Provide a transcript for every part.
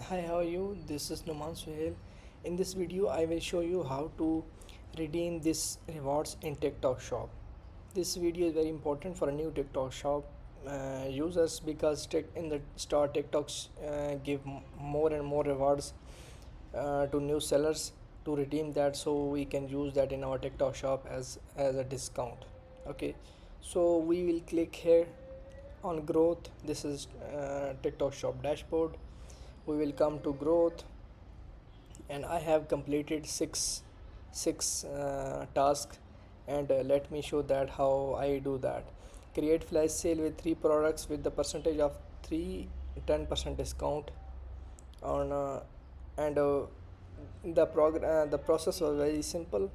Hi, how are you? This is Numan Suhail. In this video, I will show you how to redeem this rewards in TikTok shop. This video is very important for a new TikTok shop users because in the start TikToks give more and more rewards to new sellers to redeem that, so we can use that in our TikTok shop as a discount. Okay, so we will click here on growth. This is TikTok shop dashboard. We will come to growth, and I have completed six tasks, and let me show that how I do that. Create flash sale with three products with the percentage of 3 10% discount on and the process was very simple.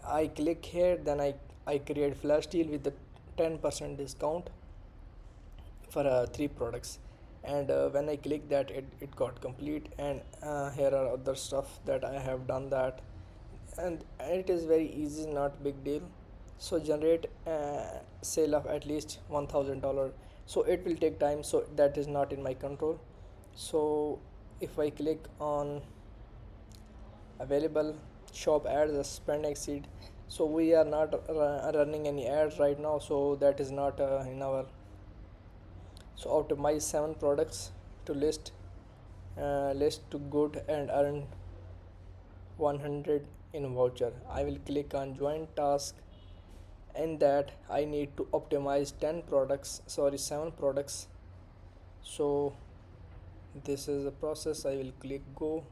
I click here, then I create flash deal with the 10% discount for three products, and when I click that, it got complete. And here are other stuff that I have done that, and it is very easy, not big deal. So generate sale of at least $1,000, so it will take time, so that is not in my control. So if I click on available shop ads, spend exceed, so we are not running any ads right now, so that is not in our. So optimize seven products to list to good and earn 100 in voucher. I will click on join task. In that I need to optimize 10 products, sorry, 7 products. So this is the process. I will click go,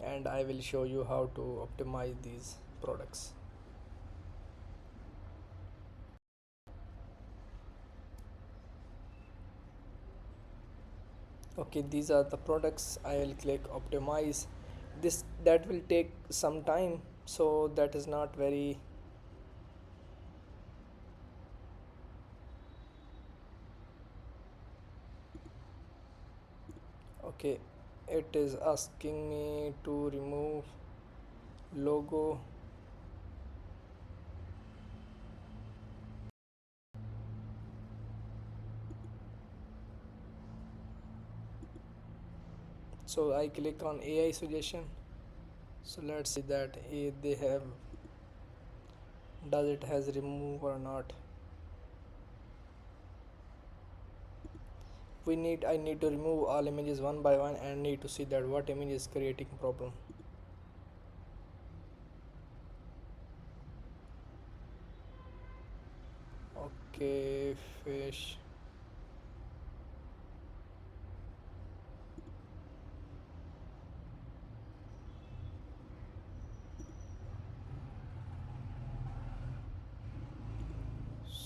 and I will show you how to optimize these products. Okay, these are the products. I will click optimize. This that will take some time, so that is not very. Okay, it is asking me to remove logo. So I click on AI suggestion. So let's see that they have, does it has remove or not. I need to remove all images one by one and need to see that what image is creating problem. Okay, fish.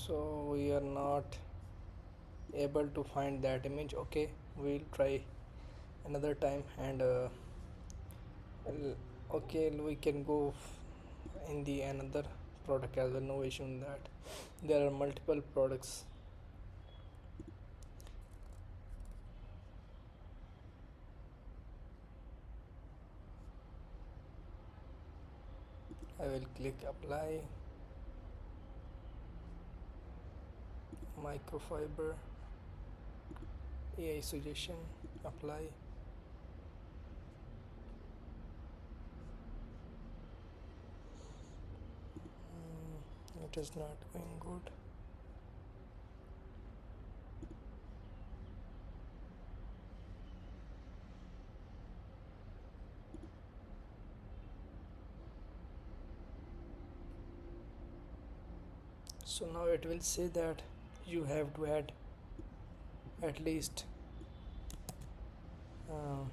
So we are not able to find that image. Okay, we'll try another time. And okay, we can go in the another product as well, no issue in that. There are multiple products. I will click apply. Microfiber, AI suggestion, apply. It is not going good. So now it will say that you have to add at least uh,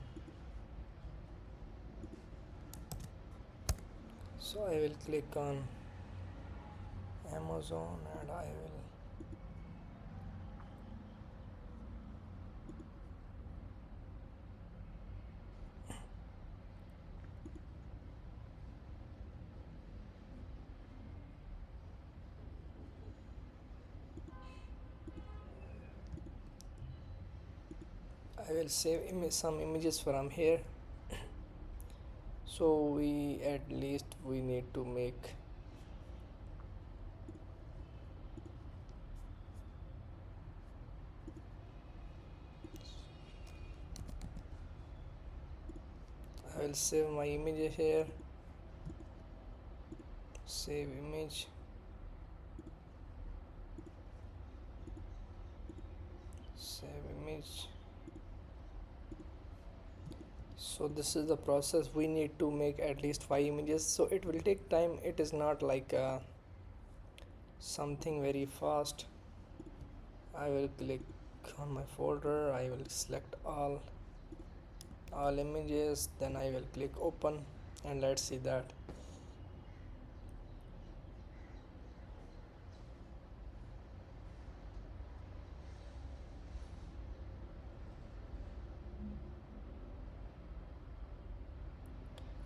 so I will click on Amazon, and I will. I will save some images from here. So we at least we need to make. I will save my image here. Save image. Save image. So this is the process. We need to make at least 5 images, so it will take time. It is not like something very fast. I will click on my folder. I will select all images, then I will click open, and let's see that.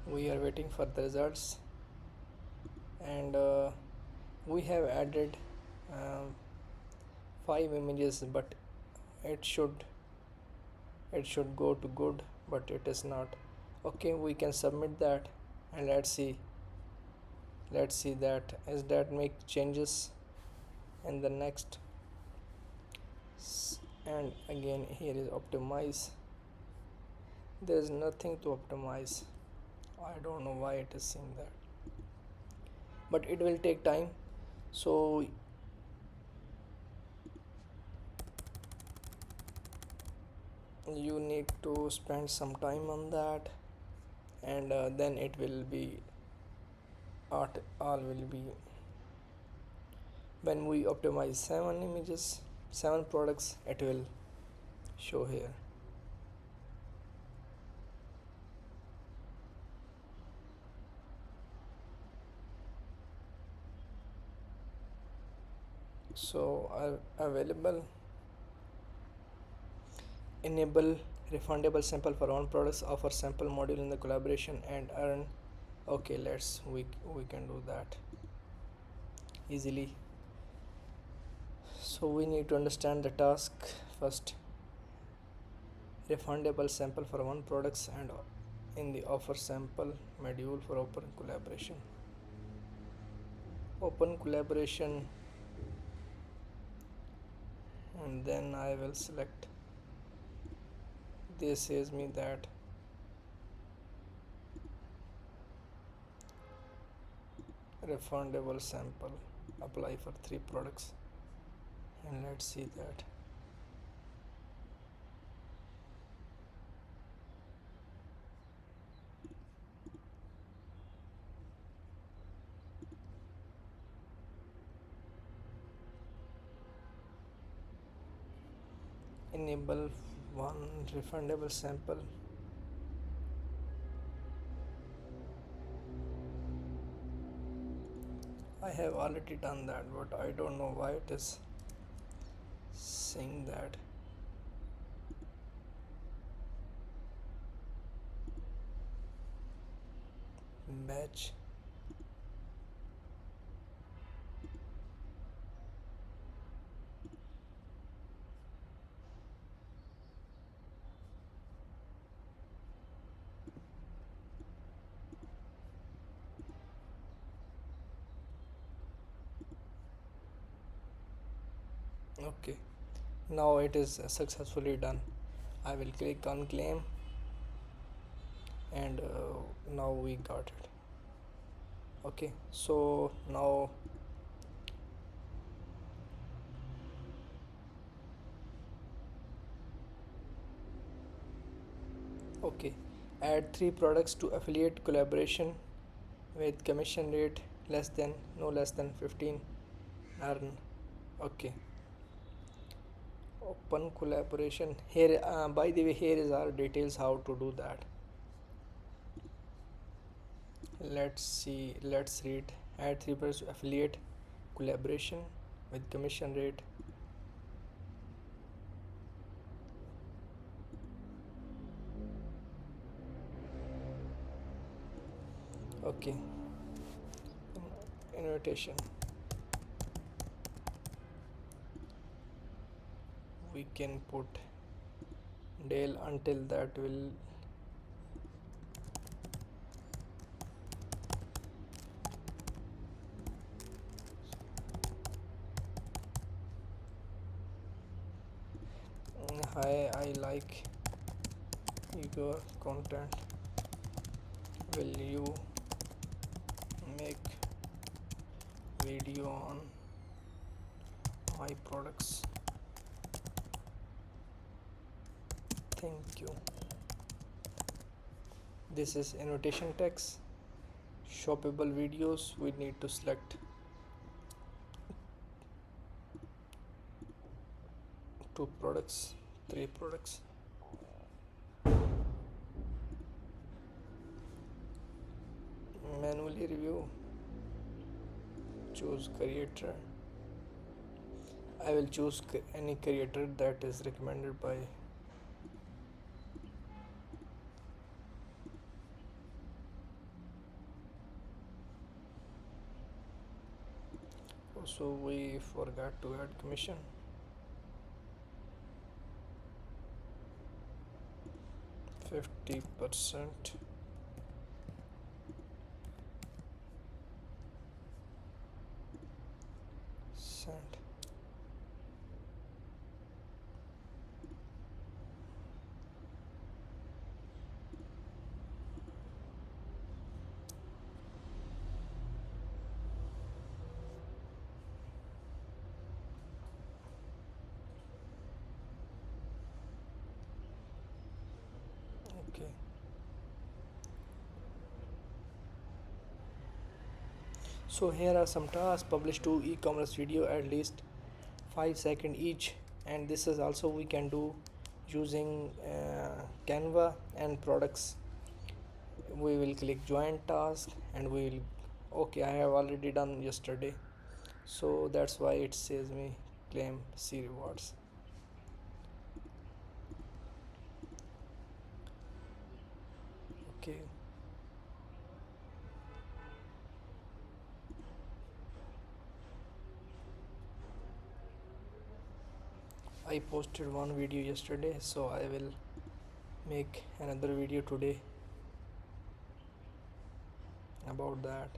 We are waiting for the results, and we have added um, 5 images, but it should it should go to good, but it is not. Okay, we can submit that, and let's see that is that make changes in the next. And again, here is optimize. There is nothing to optimize. I don't know why it is saying that, but it will take time. So you need to spend some time on that, and then it will be art all will be. When we optimize 7 images, 7 products, it will show here. So are available. Enable refundable sample for own products. Offer sample module in the collaboration and earn. Okay, we can do that easily. So we need to understand the task first. Refundable sample for one products and in the offer sample module for open collaboration. Open collaboration, and then I will select. This says me that refundable sample apply for 3 products, and let's see that. Enable one refundable sample. I have already done that, but I don't know why it is saying that. Batch. Okay, now it is successfully done. I will click on claim, and now we got it. Okay, so now okay, add 3 products to affiliate collaboration with commission rate less than no less than 15. Earn. Okay, open collaboration here. By the way, here is our details how to do that. Let's see, let's read. Add 3 products to affiliate collaboration with commission rate. Okay, invitation. We can put Dale until that will. Hi, I like your content. will you make video on my products? Thank you. This is annotation text. Shoppable videos, we need to select two products, three products. Manually review, choose creator. I will choose any creator that is recommended by. Also, we forgot to add commission. 50%. Send. Okay. So here are some tasks. Publish two e-commerce video at least 5 seconds each, and this is also we can do using Canva and products. We will click join task and we will, okay, I have already done yesterday, so that's why it says me claim C rewards. Okay, I posted one video yesterday, so I will make another video today about that.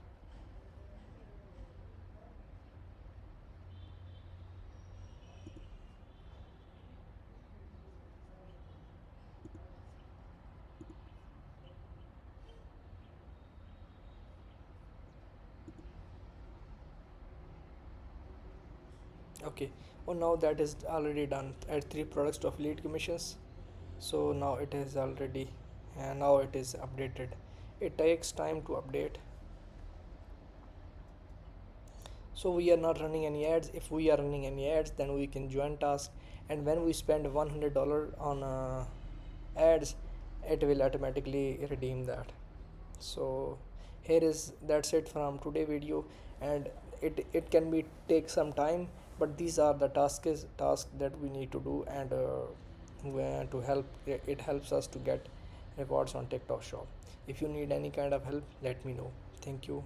Okay, oh, now that is already done. Add three products to affiliate commissions. So now it is already, and now it is updated. It takes time to update. So we are not running any ads. If we are running any ads, then we can join task, and when we spend $100 on ads, it will automatically redeem that. So here is, that's it from today video, and it can be take some time, but these are the tasks that we need to do, and to help, it helps us to get rewards on TikTok shop. If you need any kind of help, let me know. Thank you.